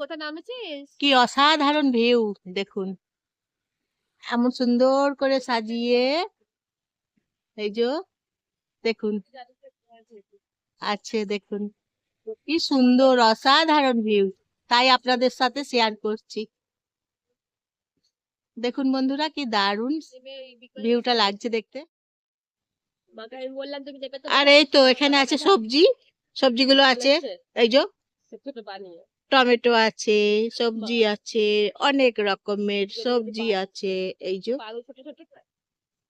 কোথায় নামেছিস? কি অসাধারণ ভিউ দেখুন, এমন সুন্দর করে সাজিয়ে, এই যে দেখুন আছে, দেখুন কি সুন্দর অসাধারণ ভিউ, তাই আপনাদের সাথে শেয়ার করছি। দেখুন বন্ধুরা কি দারুণ ভিউটা লাগছে দেখতে। আমি বললাম তুমি দেবে তো, আর এই তো এখানে আছে সবজি, সবজিগুলো আছে, এই যে টমেটো আছে, সবজি আছে, অনেক রকমের সবজি আছে, এই যে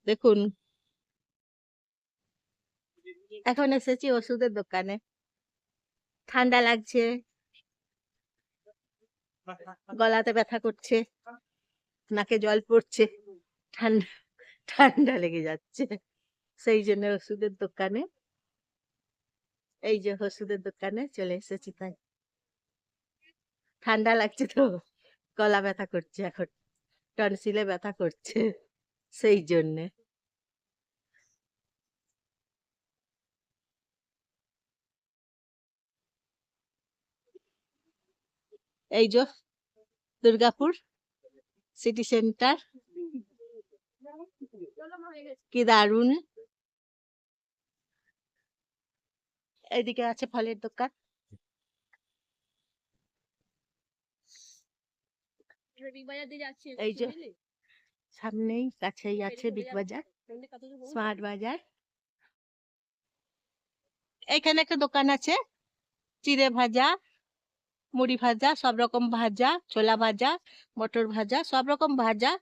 দেখুন। এখন এসেছি ওষুধের দোকানে, ঠান্ডা লাগছে, গলাতে ব্যথা করছে, নাকে জল পড়ছে, ঠান্ডা ঠান্ডা লেগে যাচ্ছে, সেই জন্য ওষুধের দোকানে, এই যে ওষুধের দোকানে চলে এসেছি। তাই ঠান্ডা লাগছে তো, গলা ব্যথা করছে, এখন টনসিলে ব্যথা করছে, সেই জন্যে। এই যে দুর্গাপুর সিটি সেন্টার, কি দারুন। এদিকে আছে ফলের দোকান, এই যে সামনেই কাছেই আছে বিগ বাজার, স্মার্ট বাজার। এখানে একটা দোকান আছে, চিড়ে ভাজা, মুড়ি ভাজা, সব রকম ভাজা, ছোলা ভাজা, মটর ভাজা, সব রকম ভাজা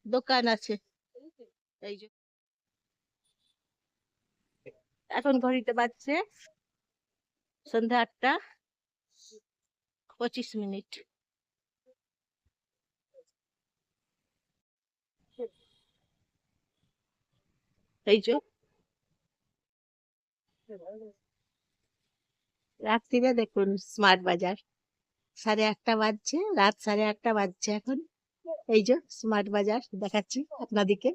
দোকান আছে। এই যে এখন ঘড়িতে বাজছে সন্ধ্যা 8টা 25। এই যে রাত্রিরে দেখুন স্মার্ট বাজার, 8:30 বাজছে, রাত 8:30 বাজছে এখন। এই যে স্মার্ট বাজার দেখাচ্ছি আপনাদেরকে।